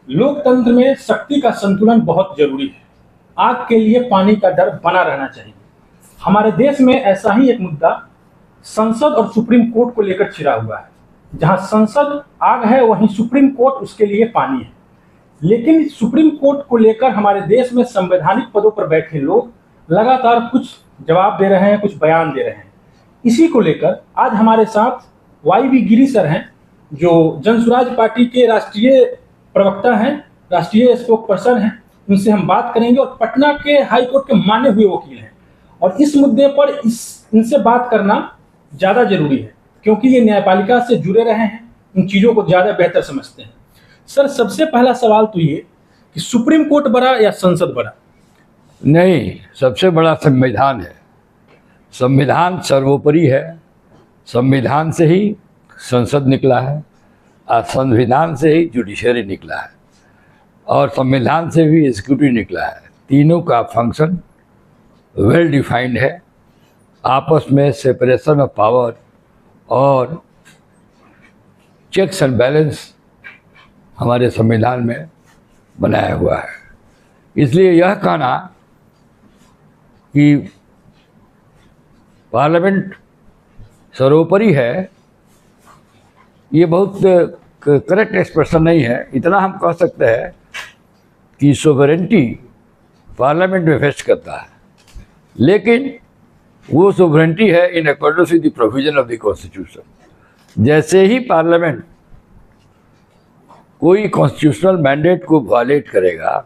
लोकतंत्र में शक्ति का संतुलन बहुत जरूरी है। आग के लिए पानी का डर बना रहना चाहिए। हमारे देश में ऐसा ही एक मुद्दा संसद और सुप्रीम कोर्ट को लेकर छिड़ा हुआ है। जहां संसद आग है, वहीं सुप्रीम कोर्ट उसके लिए पानी है। लेकिन सुप्रीम कोर्ट को लेकर हमारे देश में संवैधानिक पदों पर बैठे लोग लगातार कुछ जवाब दे रहे हैं, कुछ बयान दे रहे हैं। इसी को लेकर आज हमारे साथ वाई गिरी सर हैं, जो जनसुराज पार्टी के राष्ट्रीय प्रवक्ता हैं, राष्ट्रीय स्पोक पर्सन हैं। उनसे हम बात करेंगे और पटना के हाई कोर्ट के माने हुए वकील हैं। और इस मुद्दे पर इनसे बात करना ज़्यादा जरूरी है, क्योंकि ये न्यायपालिका से जुड़े रहे हैं, इन चीज़ों को ज़्यादा बेहतर समझते हैं। सर, सबसे पहला सवाल तो ये कि सुप्रीम कोर्ट बड़ा या संसद बड़ा? नहीं, सबसे बड़ा संविधान है। संविधान सर्वोपरि है। संविधान से ही संसद निकला है और संविधान से ही जुडिशरी निकला है और संविधान से भी एग्जीक्यूटिव निकला है। तीनों का फंक्शन वेल डिफाइंड है। आपस में सेपरेशन ऑफ पावर और चेक्स एंड बैलेंस हमारे संविधान में बनाया हुआ है। इसलिए यह कहना कि पार्लियामेंट सर्वोपरि है, ये बहुत करेक्ट एक्सप्रेशन नहीं है। इतना हम कह सकते हैं कि सोवरेंटी पार्लियामेंट में वेस्ट करता है, लेकिन वो सोवरेंटी है in accordance with the provision of the constitution. जैसे ही पार्लियामेंट कोई कॉन्स्टिट्यूशनल मैंडेट को वायलेट करेगा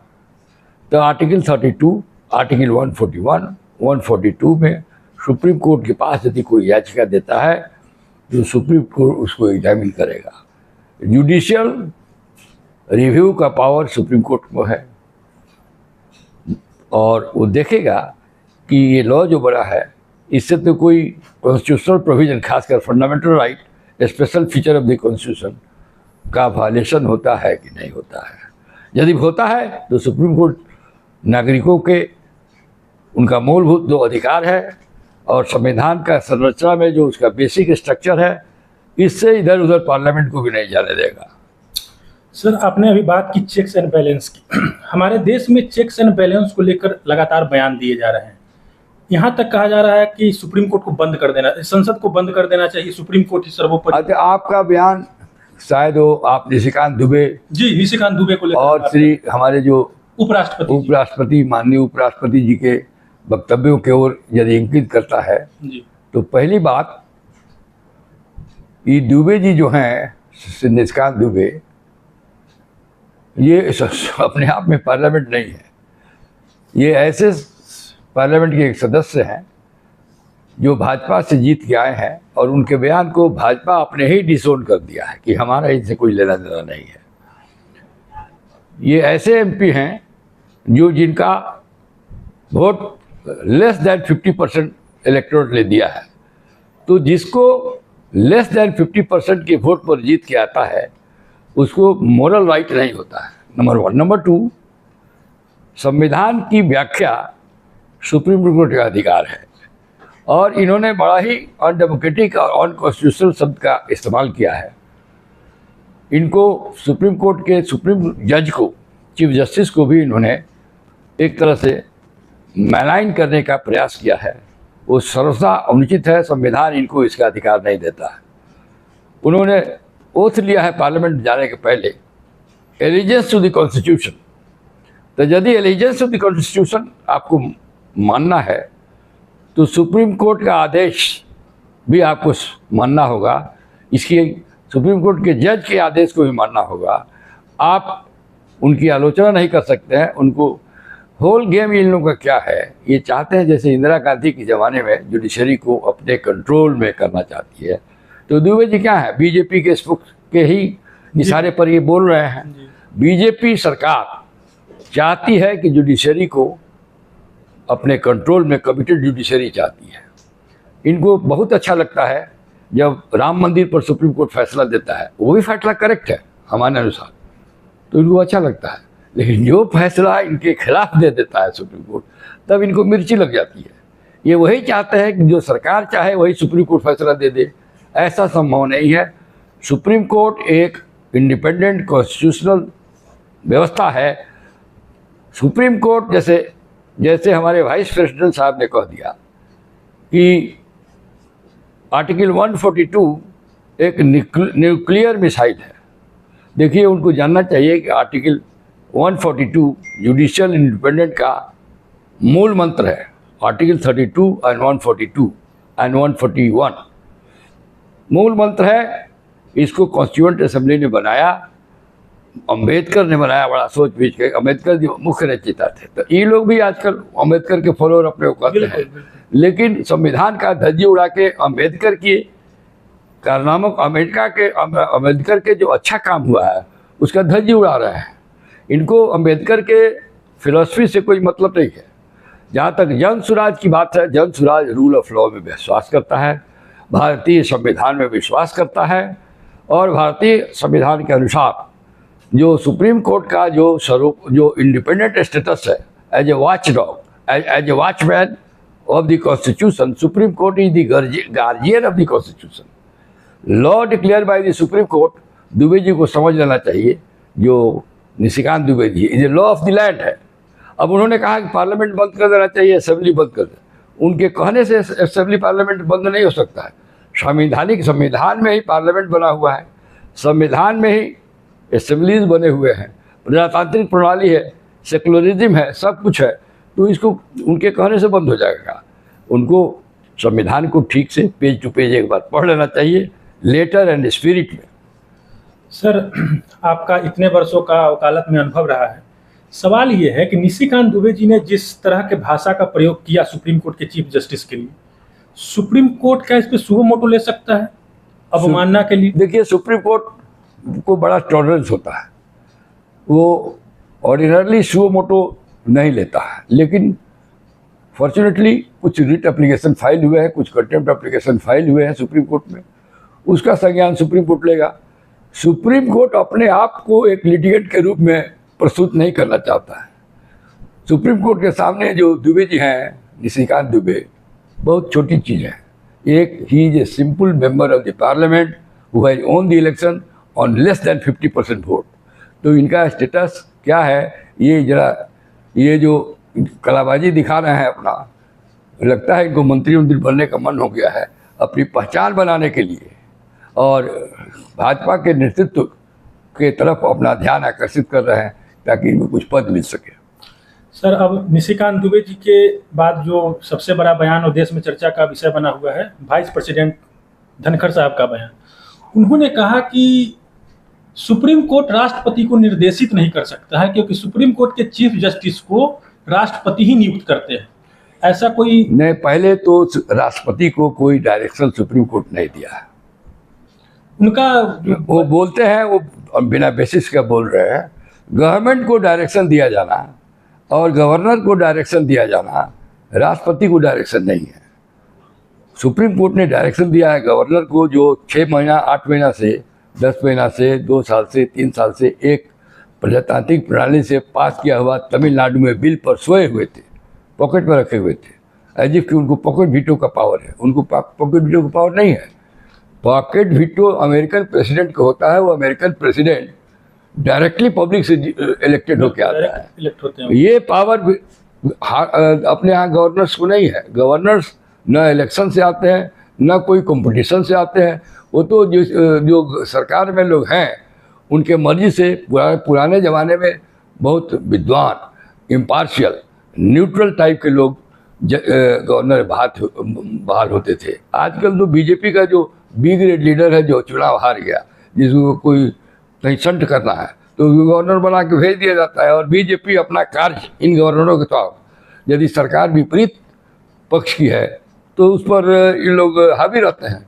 तो आर्टिकल 32, आर्टिकल 141, 142 में सुप्रीम कोर्ट के पास यदि कोई याचिका देता है तो सुप्रीम कोर्ट उसको एग्जामिन करेगा। जुडिशियल रिव्यू का पावर सुप्रीम कोर्ट को है और वो देखेगा कि ये लॉ जो बड़ा है इससे तो कोई कॉन्स्टिट्यूशनल प्रोविजन, खासकर fundamental right, special feature of the constitution का वायलेशन होता है कि नहीं होता है। यदि होता है तो सुप्रीम कोर्ट नागरिकों के उनका मूलभूत जो अधिकार है और संविधान का संरचना में जो उसका बेसिक स्ट्रक्चर है, इससे इधर उधर पार्लियामेंट को भी नहीं जाने देगा। सर, आपने अभी बात की चेक्स एंड बैलेंस की। हमारे देश में चेक्स एंड बैलेंस को लेकर लगातार बयान दिए जा रहे हैं। यहाँ तक कहा जा रहा है कि सुप्रीम कोर्ट को बंद कर देना, संसद को बंद कर देना चाहिए, सुप्रीम कोर्ट ही सर्वोपरि। आपका बयान शायद हो आप निशिकांत दुबे जी, निशिकांत दुबे को लेकर और श्री हमारे जो उपराष्ट्रपति माननीय उपराष्ट्रपति जी के वक्तव्यों की ओर यदि इंगित करता है जी। तो पहली बात, ये दुबे जी जो हैं, निशिकांत दुबे, ये अपने आप में पार्लियामेंट नहीं है। ये ऐसे पार्लियामेंट के एक सदस्य हैं जो भाजपा से जीत के आए हैं और उनके बयान को भाजपा अपने ही डिसोन कर दिया है कि हमारा इनसे कोई लेना देना नहीं है। ये ऐसे एमपी हैं जो जिनका वोट लेस दैन 50% इलेक्टोरेट ने दिया है। तो जिसको लेस दैन 50% के वोट पर जीत के आता है उसको मोरल राइट नहीं होता है, नंबर 1। नंबर 2, संविधान की व्याख्या सुप्रीम कोर्ट का अधिकार है और इन्होंने बड़ा ही अनडेमोक्रेटिक और अनकॉन्स्टिट्यूशनल शब्द का इस्तेमाल किया है। इनको सुप्रीम कोर्ट के सुप्रीम जज को, चीफ जस्टिस को भी इन्होंने एक तरह से मैलाइन करने का प्रयास किया है। वो सर्वथा अनुचित है। संविधान इनको इसका अधिकार नहीं देता है। उन्होंने ओथ लिया है पार्लियामेंट जाने के पहले, एलिजेंस टू द कॉन्स्टिट्यूशन। तो यदि एलिजेंस टू द कॉन्स्टिट्यूशन आपको मानना है तो सुप्रीम कोर्ट का आदेश भी आपको मानना होगा। इसकी सुप्रीम कोर्ट के जज के आदेश को भी मानना होगा। आप उनकी आलोचना नहीं कर सकते हैं। उनको होल गेम इन लोगों का क्या है, ये चाहते हैं जैसे इंदिरा गांधी के ज़माने में जुडिशरी को अपने कंट्रोल में करना चाहती है। तो दुबे जी क्या है, बीजेपी के स्पोक के ही इशारे पर ये बोल रहे हैं। बीजेपी सरकार चाहती है कि जुडिशरी को अपने कंट्रोल में, कमिटेड जुडिशरी चाहती है। इनको बहुत अच्छा लगता है जब राम मंदिर पर सुप्रीम कोर्ट फैसला देता है, वो भी फैसला करेक्ट है हमारे अनुसार, तो इनको अच्छा लगता है। लेकिन जो फैसला इनके खिलाफ दे देता है सुप्रीम कोर्ट, तब इनको मिर्ची लग जाती है। ये वही चाहते हैं कि जो सरकार चाहे वही सुप्रीम कोर्ट फैसला दे दे। ऐसा संभव नहीं है। सुप्रीम कोर्ट एक इंडिपेंडेंट कॉन्स्टिट्यूशनल व्यवस्था है, सुप्रीम कोर्ट जैसे हमारे वाइस प्रेसिडेंट साहब ने कह दिया कि आर्टिकल 142 एक न्यूक्लियर मिसाइल है। देखिए, उनको जानना चाहिए कि आर्टिकल 142 जुडिशियल इंडिपेंडेंट का मूल मंत्र है। आर्टिकल 32 एंड 142 एंड 141 मूल मंत्र है। इसको कॉन्स्टिट्यूएंट असेंबली ने बनाया, अंबेडकर ने बनाया, बड़ा सोच बीच के। अंबेडकर जी मुख्य रचयिता थे, तो ये लोग भी आजकल अंबेडकर के फॉलोअर अपने को कहते हैं। लेकिन संविधान का धज्जी उड़ा के अंबेडकर की कारनामों, अंबेडकर के जो अच्छा काम हुआ है उसका धज्जी उड़ा रहे हैं। इनको अंबेडकर के फिलॉसफी से कोई मतलब नहीं है। जहाँ तक जन स्वराज की बात है, जन स्वराज रूल ऑफ लॉ में विश्वास करता है, भारतीय संविधान में विश्वास करता है, और भारतीय संविधान के अनुसार जो सुप्रीम कोर्ट का जो इंडिपेंडेंट स्टेटस है, as a watchdog, as a watchman of the constitution, Supreme Court is the guardian of the constitution. Law declare by the Supreme Court, Dubey ji को समझ लेना चाहिए, जो निशिकांत दुबे जी, ये लॉ ऑफ द लैंड है। अब उन्होंने कहा कि पार्लियामेंट बंद कर देना चाहिए, असेंबली बंद कर दे। उनके कहने से असेंबली पार्लियामेंट बंद नहीं हो सकता है। संविधान में ही पार्लियामेंट बना हुआ है, संविधान में ही असेंबलीज बने हुए हैं, प्रजातांत्रिक प्रणाली है, सेकुलरिज्म है, सब कुछ है। तो इसको उनके कहने से बंद हो जाएगा। उनको संविधान को ठीक से पेज टू पेज एक बार पढ़ लेना चाहिए, लेटर एंड स्पिरिट में। सर, आपका इतने वर्षों का वकालत में अनुभव रहा है। सवाल ये है कि निशिकांत दुबे जी ने जिस तरह के भाषा का प्रयोग किया सुप्रीम कोर्ट के चीफ जस्टिस के लिए, सुप्रीम कोर्ट क्या इस पर सुओ मोटो ले सकता है अवमानना के लिए? देखिए, सुप्रीम कोर्ट को बड़ा टॉलरेंस होता है, वो ऑर्डिनरली सुओ मोटो नहीं लेता है। लेकिन फॉर्चुनेटली कुछ रिट एप्लीकेशन फाइल हुए हैं, कुछ कंटेम्प्ट एप्लीकेशन फाइल हुए हैं सुप्रीम कोर्ट में, उसका संज्ञान सुप्रीम कोर्ट लेगा। सुप्रीम कोर्ट अपने आप को एक लिटिगेंट के रूप में प्रस्तुत नहीं करना चाहता है। सुप्रीम कोर्ट के सामने जो दुबे जी हैं, निशिकांत दुबे, बहुत छोटी चीज़ है। एक he is a simple member of the parliament who has own the election on less than 50% vote. तो इनका स्टेटस क्या है, ये जो कलाबाजी दिखा रहे हैं अपना, लगता है इनको मंत्री बनने का मन हो गया है अपनी पहचान बनाने के लिए, और भाजपा के नेतृत्व के तरफ अपना ध्यान आकर्षित कर रहे हैं ताकि इनको कुछ पद मिल सके। सर, अब निशिकांत दुबे जी के बाद जो सबसे बड़ा बयान और देश में चर्चा का विषय बना हुआ है, वाइस प्रेसिडेंट धनखड़ साहब का बयान। उन्होंने कहा कि सुप्रीम कोर्ट राष्ट्रपति को निर्देशित नहीं कर सकता है, क्योंकि सुप्रीम कोर्ट के चीफ जस्टिस को राष्ट्रपति ही नियुक्त करते हैं। ऐसा कोई नहीं, पहले तो राष्ट्रपति को कोई डायरेक्शन सुप्रीम कोर्ट नहीं दिया है। उनका वो बोलते हैं, वो बिना बेसिस का बोल रहे हैं। गवर्नमेंट को डायरेक्शन दिया जाना और गवर्नर को डायरेक्शन दिया जाना, राष्ट्रपति को डायरेक्शन नहीं है। सुप्रीम कोर्ट ने डायरेक्शन दिया है गवर्नर को, जो 6 महीना 8 महीना से 10 महीना से 2 साल से 3 साल से एक प्रजातांत्रिक प्रणाली से पास किया हुआ तमिलनाडु में बिल पर सोए हुए थे, पॉकेट में रखे हुए थे, एज इफ कि उनको पॉकेट वीटो का पावर है। उनको पॉकेट वीटो का पावर नहीं है। पॉकेट वीटो अमेरिकन प्रेसिडेंट को होता है। वो अमेरिकन प्रेसिडेंट डायरेक्टली पब्लिक से इलेक्टेड होकर आता है। इलेक्ट होते हैं। ये पावर अपने यहाँ गवर्नर्स को नहीं है। गवर्नर्स न इलेक्शन से आते हैं, न कोई कंपटीशन से आते हैं। वो तो जो सरकार में लोग हैं, उनके मर्जी से पुराने ज़माने में बहुत विद्वान, इम्पार्शियल, न्यूट्रल टाइप के लोग गवर्नर बहाल होते थे। आजकल तो बीजेपी का जो बी ग्रेड लीडर है, जो चुनाव हार गया, जिसको कोई कहीं संट करना है तो गवर्नर बना के भेज दिया जाता है, और बीजेपी अपना कार्य इन गवर्नरों के साथ, यदि सरकार विपरीत पक्ष की है तो उस पर ये लोग हावी रहते हैं।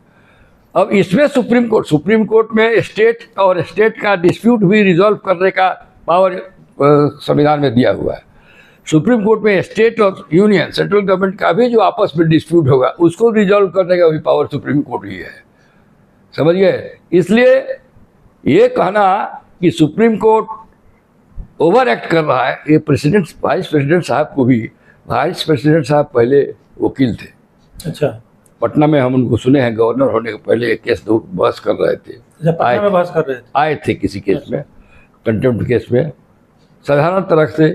अब इसमें सुप्रीम कोर्ट में स्टेट और स्टेट का डिस्प्यूट भी रिजॉल्व करने का पावर संविधान में दिया हुआ है। सुप्रीम कोर्ट में स्टेट और यूनियन, सेंट्रल गवर्नमेंट का भी जो आपस में डिस्प्यूट होगा उसको रिजॉल्व करने का भी पावर सुप्रीम कोर्ट ही है। समझ गए? इसलिए ये कहना कि सुप्रीम कोर्ट ओवर एक्ट कर रहा है, ये वाइस प्रेसिडेंट साहब को भी, वाइस प्रेसिडेंट साहब पहले वकील थे। अच्छा। पटना में हम उनको सुने हैं, गवर्नर होने के पहले एक केस बहस कर रहे थे। पटना में बहस कर रहे थे, आए थे किसी केस में, कंटेम्प्ट केस में, साधारण तरह से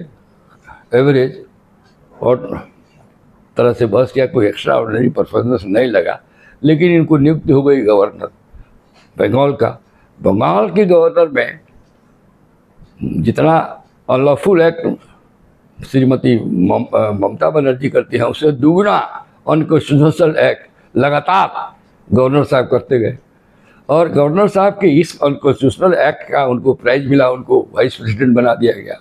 एवरेज और तरह से बस किया, कोई एक्स्ट्रा ऑर्डिनरी परफॉर्मेंस नहीं लगा। लेकिन इनको नियुक्ति हो गई गवर्नर बंगाल का। बंगाल के गवर्नर में जितना अनलॉफुल एक्ट श्रीमती ममता बनर्जी करती हैं, उससे दुगना अनकॉन्स्टिट्यूशनल एक्ट लगातार गवर्नर साहब करते गए। और गवर्नर साहब के इस अनकॉन्स्टिट्यूशनल एक्ट का उनको प्राइज मिला, उनको वाइस प्रेसिडेंट बना दिया गया।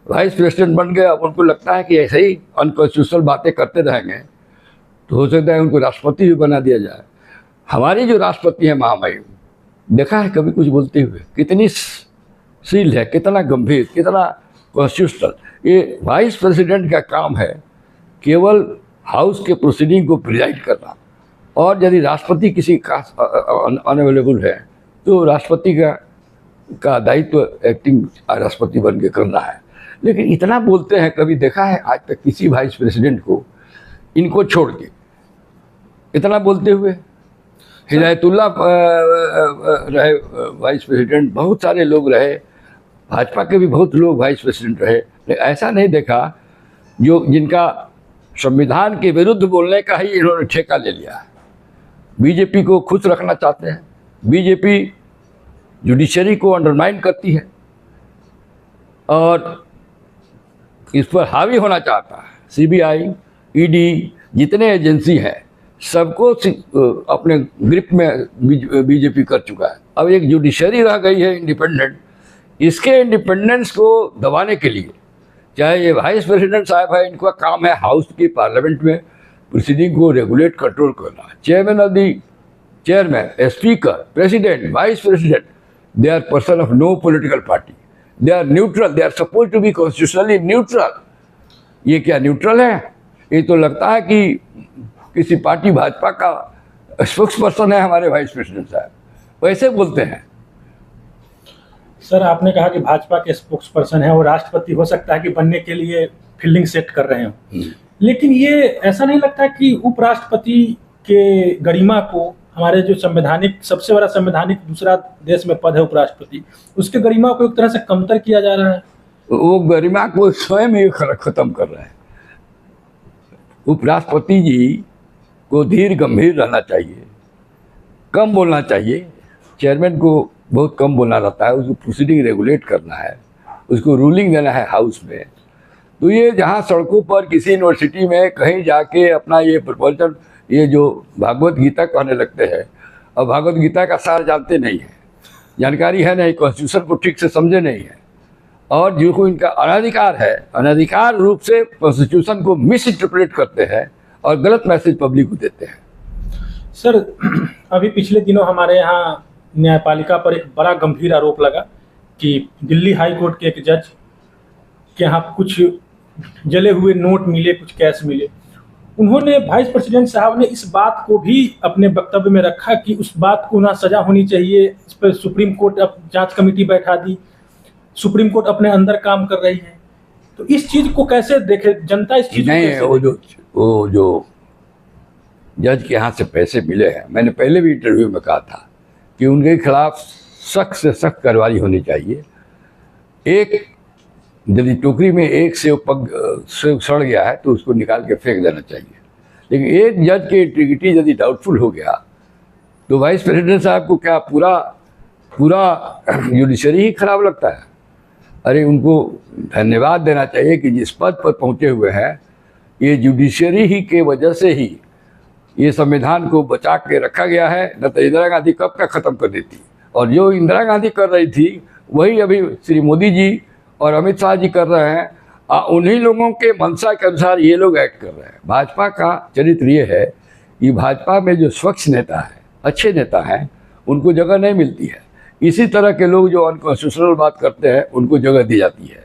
वाइस प्रेसिडेंट बन गए। अब उनको लगता है कि ऐसे ही अनकॉन्स्टिट्यूशनल बातें करते रहेंगे तो हो सकता है उनको राष्ट्रपति भी बना दिया जाए। हमारी जो राष्ट्रपति है महामहिम, देखा है कभी कुछ बोलते हुए? कितनी सील है, कितना गंभीर, कितना कॉन्स्टिट्यूशनल। ये वाइस प्रेसिडेंट का काम है केवल हाउस के प्रोसीडिंग को प्रिजाइड करना, और यदि राष्ट्रपति किसी खास अनअवेलेबल है तो राष्ट्रपति का दायित्व एक्टिंग राष्ट्रपति बन के करना है। लेकिन इतना बोलते हैं, कभी देखा है आज तक किसी वाइस प्रेसिडेंट को इनको छोड़ के इतना बोलते हुए? हिदायतुल्लाह रहे वाइस प्रेसिडेंट, बहुत सारे लोग रहे, भाजपा के भी बहुत लोग वाइस प्रेसिडेंट रहे, लेकिन ऐसा नहीं देखा जो जिनका संविधान के विरुद्ध बोलने का ही इन्होंने ठेका ले लिया है। बीजेपी को खुश रखना चाहते हैं, बीजेपी जुडिशरी को अंडरमाइन करती है और इस पर हावी होना चाहता है। सीबीआई, ईडी, जितने एजेंसी हैं सबको अपने ग्रिप में बीजेपी कर चुका है। अब एक जुडिशरी रह गई है इंडिपेंडेंट, इसके इंडिपेंडेंस को दबाने के लिए, चाहे ये वाइस प्रेसिडेंट साहब है, इनका काम है हाउस की पार्लियामेंट में प्रोसीडिंग को रेगुलेट कंट्रोल करना। Chairman of the chairman, speaker, president, vice president, they are person of no political party, they are neutral, they are suppose to be constitutionally neutral. ये क्या न्यूट्रल है? ये तो लगता है कि किसी पार्टी भाजपा का स्पोक्स पर्सन है हमारे वाइस प्रेसिडेंट साहब, वैसे बोलते हैं। सर, आपने कहा कि भाजपा के स्पोक्स पर्सन है और राष्ट्रपति हो सकता है कि बनने के लिए फील्डिंग सेट कर रहे हो, लेकिन ये ऐसा नहीं लगता कि उपराष्ट्रपति के गरिमा को, हमारे जो संवैधानिक सबसे बड़ा संवैधानिक दूसरा देश में पद है उपराष्ट्रपति, उसके गरिमा को एक तरह से कमतर किया जा रहा है? वो गरिमा को स्वयं ही खत्म कर रहे हैं। उपराष्ट्रपति जी को धीर गंभीर रहना चाहिए, कम बोलना चाहिए। चेयरमैन को बहुत कम बोलना रहता है, उसको प्रोसीडिंग रेगुलेट करना है, उसको रूलिंग देना है हाउस में। तो ये जहाँ सड़कों पर किसी यूनिवर्सिटी में कहीं जाके अपना ये प्रवचन, ये जो भागवत गीता कहने लगते हैं, और भागवत गीता का सार जानते नहीं है, जानकारी है नहीं, कॉन्स्टिट्यूशन को ठीक से समझे नहीं है, और जो इनका अनाधिकार है, अनाधिकार रूप से कॉन्स्टिट्यूशन को मिस इंटरप्रेट करते हैं और गलत मैसेज पब्लिक को देते हैं। सर, अभी पिछले दिनों हमारे यहाँ न्यायपालिका पर एक बड़ा गंभीर आरोप लगा कि दिल्ली हाई कोर्ट के एक जज के यहाँ कुछ जले हुए नोट मिले, कुछ कैश मिले। उन्होंने, वाइस प्रेसिडेंट साहब ने इस बात को भी अपने वक्तव्य में रखा कि उस बात को ना सजा होनी चाहिए, इस पर सुप्रीम कोर्ट अब जांच कमेटी बैठा दी, सुप्रीम कोर्ट अपने अंदर काम कर रही है। तो इस चीज को कैसे देखे जनता? इस चीज नहीं, वो जो जज के यहाँ से पैसे मिले हैं, मैंने पहले भी इंटरव्यू में कहा था कि उनके खिलाफ सख्त से सख्त कार्रवाई होनी चाहिए। एक यदि टोकरी में एक सेव सड़ गया है तो उसको निकाल के फेंक देना चाहिए, लेकिन एक जज की इंटीग्रिटी यदि डाउटफुल हो गया तो वाइस प्रेसिडेंट साहब को क्या पूरा जुडिशरी ही खराब लगता है? अरे, उनको धन्यवाद देना चाहिए कि जिस पद पर पहुँचे हुए हैं, ये जुडिशरी ही के वजह से ही ये संविधान को बचा के रखा गया है, न तो इंदिरा गांधी कब का ख़त्म कर देती। और जो इंदिरा गांधी कर रही थी वही अभी श्री मोदी जी और अमित शाह जी कर रहे हैं, उन्हीं लोगों के मंशा के अनुसार ये लोग एक्ट कर रहे हैं। भाजपा का चरित्र ये है कि भाजपा में जो स्वच्छ नेता है, अच्छे नेता हैं, उनको जगह नहीं मिलती है। इसी तरह के लोग जो अनकॉन्स्टिट्यूशनल बात करते हैं उनको जगह दी जाती है।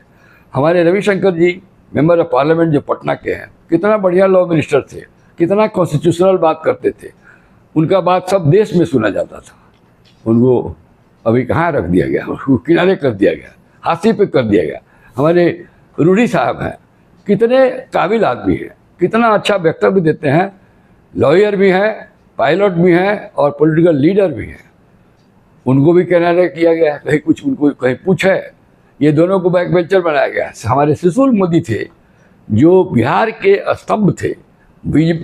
हमारे रविशंकर जी मेंबर ऑफ पार्लियामेंट जो पटना के हैं, कितना बढ़िया लॉ मिनिस्टर थे, कितना कॉन्स्टिट्यूशनल बात करते थे, उनका बात सब देश में सुना जाता था। उनको अभी कहाँ रख दिया गया, उसको किनारे कर दिया गया, हाथी पे कर दिया गया। हमारे रूडी साहब हैं, कितने काबिल आदमी हैं, कितना अच्छा वक्तव्य देते हैं, लॉयर भी हैं, पायलट भी हैं और पॉलिटिकल लीडर भी हैं। उनको भी किनारे किया गया। कहीं कुछ उनको कहीं पूछे ये दोनों को बैक बेंचर बनाया गया। हमारे सुशील मोदी थे जो बिहार के स्तंभ थे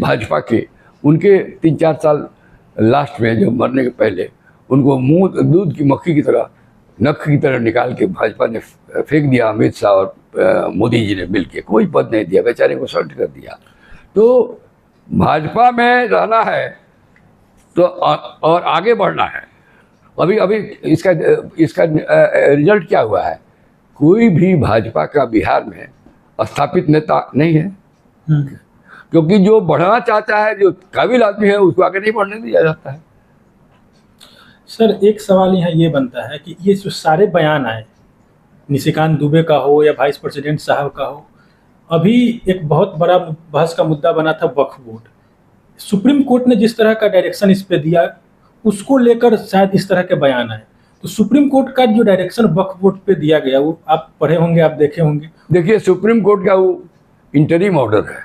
भाजपा के, उनके 3-4 साल लास्ट में जो मरने के पहले उनको मुंह दूध की मक्खी की तरह, नख की तरह निकाल के भाजपा ने फेंक दिया। अमित शाह और मोदी जी ने मिलके कोई पद नहीं दिया, बेचारे को सल्ट कर दिया। तो भाजपा में रहना है तो और आगे बढ़ना है। अभी अभी इसका रिजल्ट क्या हुआ है? कोई भी भाजपा का बिहार में स्थापित नेता नहीं है, क्योंकि जो बढ़ना चाहता है, जो काबिल आदमी है, उसको आगे नहीं बढ़ने दिया जाता है। सर एक सवाल यहाँ ये बनता है कि ये जो सारे बयान आए, निशिकांत दुबे का हो या वाइस प्रेसिडेंट साहब का हो, अभी एक बहुत बड़ा बहस का मुद्दा बना था वक्फ बोर्ड। सुप्रीम कोर्ट ने जिस तरह का डायरेक्शन इस पे दिया, उसको लेकर शायद इस तरह के बयान आए। तो सुप्रीम कोर्ट का जो डायरेक्शन वक्फ बोर्ड पे दिया गया, वो आप पढ़े होंगे, आप देखे होंगे। देखिए, सुप्रीम कोर्ट का वो इंटरिम ऑर्डर है,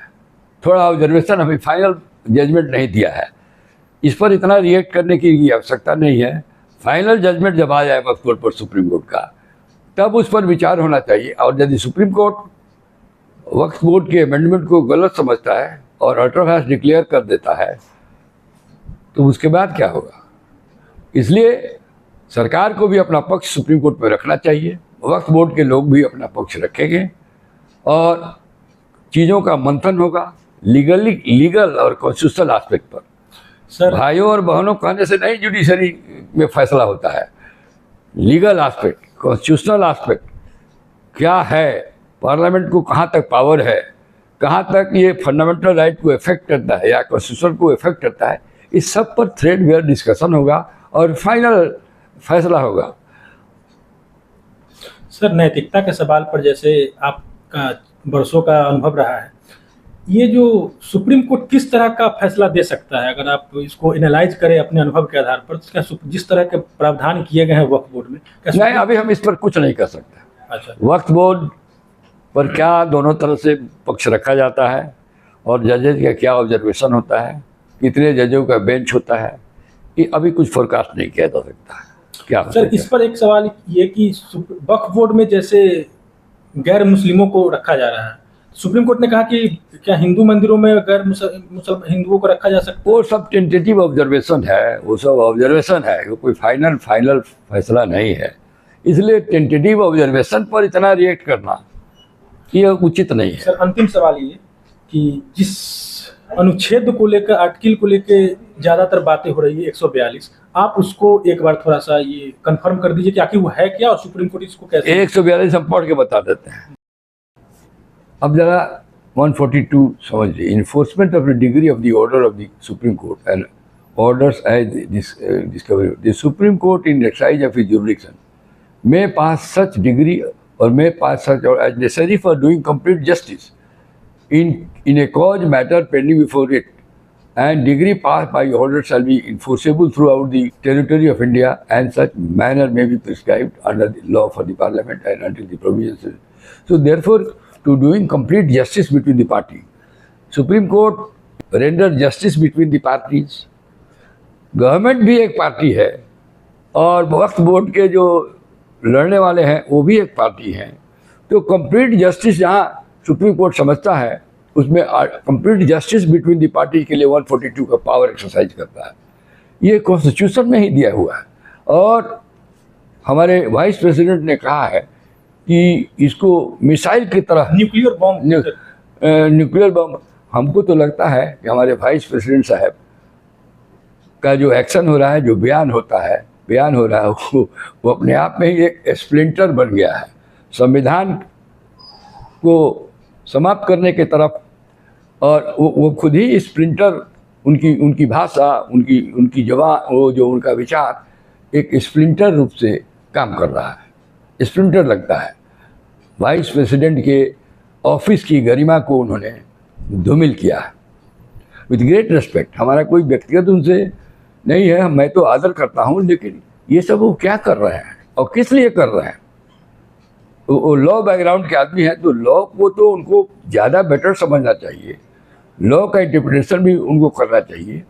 थोड़ा ऑब्जर्वेशन, अभी फाइनल जजमेंट नहीं दिया है। इस पर इतना रिएक्ट करने की आवश्यकता नहीं है। फाइनल जजमेंट जब आ जाए वक्फ बोर्ड पर सुप्रीम कोर्ट का, तब उस पर विचार होना चाहिए। और यदि सुप्रीम कोर्ट वक्फ बोर्ड के अमेंडमेंट को गलत समझता है और अल्ट्रावायलेंस डिक्लेयर कर देता है, तो उसके बाद क्या होगा? इसलिए सरकार को भी अपना पक्ष सुप्रीम कोर्ट में रखना चाहिए, वक्फ बोर्ड के लोग भी अपना पक्ष रखेंगे और चीज़ों का मंथन होगा लीगल और कॉन्स्टिट्यूशनल एस्पेक्ट पर। सर भाइयों और बहनों कहने से नहीं जुडिशरी में फैसला होता है। लीगल एस्पेक्ट, कॉन्स्टिट्यूशनल एस्पेक्ट क्या है, पार्लियामेंट को कहाँ तक पावर है, कहाँ तक ये फंडामेंटल राइट को इफेक्ट करता है या कॉन्स्टिट्यूशन को इफेक्ट करता है, इस सब पर थ्रेडवेयर डिस्कशन होगा और फाइनल फैसला होगा। सर नैतिकता के सवाल पर, जैसे आपका वर्षों का अनुभव रहा है, ये जो सुप्रीम कोर्ट किस तरह का फैसला दे सकता है? अगर आप इसको एनालाइज करें अपने अनुभव के आधार पर, क्या जिस तरह के प्रावधान किए गए हैं वक्फ बोर्ड में, क्या नहीं, अभी हम इस पर कुछ नहीं कर सकते। अच्छा, वक्फ बोर्ड पर क्या दोनों तरफ से पक्ष रखा जाता है और जजेज का क्या ऑब्जर्वेशन होता है, कितने जजों का बेंच होता है, ये अभी कुछ फोरकास्ट नहीं किया जा सकता है। क्या सर इस पर एक सवाल ये कि वक्फ बोर्ड में जैसे गैर मुस्लिमों को रखा जा रहा है, सुप्रीम कोर्ट ने कहा कि क्या हिंदू मंदिरों में गैर हिंदुओं को रखा जा सकता है? वो सब टेंटेटिव ऑब्जर्वेशन है, वो सब ऑब्जर्वेशन है, वो कोई फाइनल फैसला नहीं है। इसलिए टेंटेटिव ऑब्जर्वेशन पर इतना रिएक्ट करना ये उचित नहीं है। सर अंतिम सवाल ये कि जिस अनुच्छेद को लेकर, आर्टिकल को लेकर ज़्यादातर बातें हो रही है 142, आप उसको एक बार थोड़ा सा ये कंफर्म कर दीजिए कि आखिर वो है क्या और सुप्रीम कोर्ट इसको कैसे। 142 हम पढ़ के बता देते हैं। अब जरा 142 समझिए। Enforcement of the decree of the order of the Supreme Court and orders as discovery the Supreme Court in exercise of his jurisdiction may pass such degree or may pass such or as necessary for doing complete justice in a cause matter pending before it, and degree passed by order shall be enforceable throughout the territory of India, and such manner may be prescribed under the law for the parliament and until the provisions. So therefore, to doing complete justice between the party, Supreme Court render justice between the parties. Government भी एक party है और वक्फ board के जो लड़ने वाले हैं वो भी एक पार्टी हैं। तो कंप्लीट जस्टिस जहाँ सुप्रीम कोर्ट समझता है, उसमें complete justice between the party के लिए 142 का पावर एक्सरसाइज करता है। ये कॉन्स्टिट्यूशन में ही दिया हुआ है और हमारे वाइस प्रेसिडेंट ने कहा है कि इसको मिसाइल की तरह, न्यूक्लियर बम, हमको तो लगता है कि हमारे वाइस प्रेसिडेंट साहब का जो एक्शन हो रहा है, जो बयान हो रहा है वो अपने आप में ही एक स्प्लिंटर बन गया है संविधान को समाप्त करने के तरफ। और वो खुद ही स्प्लिंटर, उनकी भाषा, उनकी जबान, वो जो उनका विचार एक स्प्लिंटर रूप से काम कर रहा है, स्प्लिंटर लगता है। वाइस प्रेसिडेंट के ऑफिस की गरिमा को उन्होंने धूमिल किया है। विद ग्रेट रिस्पेक्ट, हमारा कोई व्यक्तिगत उनसे नहीं है, मैं तो आदर करता हूँ, लेकिन ये सब वो क्या कर रहे हैं और किस लिए कर रहे हैं? वो लॉ बैकग्राउंड के आदमी हैं, तो लॉ को तो उनको ज़्यादा बेटर समझना चाहिए, लॉ का इंटरप्रिटेशन भी उनको करना चाहिए।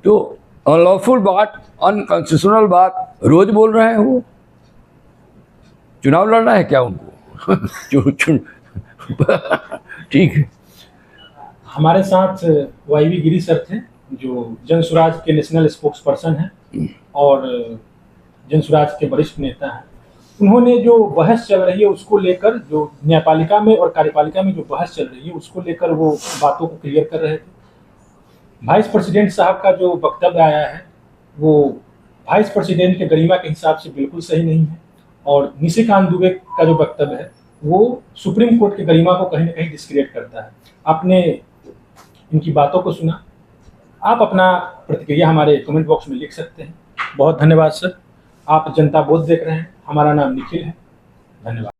तो अनलॉफुल बात, अनकॉन्स्टिट्यूशनल बात रोज बोल रहे हैं वो। चुनाव लड़ना है क्या उनको? ठीक है। हमारे साथ वाईवी गिरी सर थे, जो जन स्वराज के नेशनल स्पोक्स पर्सन हैं और जन स्वराज के वरिष्ठ नेता हैं। उन्होंने जो बहस चल रही है उसको लेकर, जो न्यायपालिका में और कार्यपालिका में जो बहस चल रही है उसको लेकर वो बातों को क्लियर कर रहे थे। वाइस प्रेसिडेंट साहब का जो वक्तव्य आया है वो वाइस प्रेसिडेंट के गरिमा के हिसाब से बिल्कुल सही नहीं है, और निशिकांत दुबे का जो वक्तव्य है वो सुप्रीम कोर्ट की गरिमा को कहीं ना कहीं डिस्क्रेडिट करता है। आपने इनकी बातों को सुना, आप अपना प्रतिक्रिया हमारे कमेंट बॉक्स में लिख सकते हैं। बहुत धन्यवाद सर। आप जनता बोध देख रहे हैं, हमारा नाम निखिल है। धन्यवाद।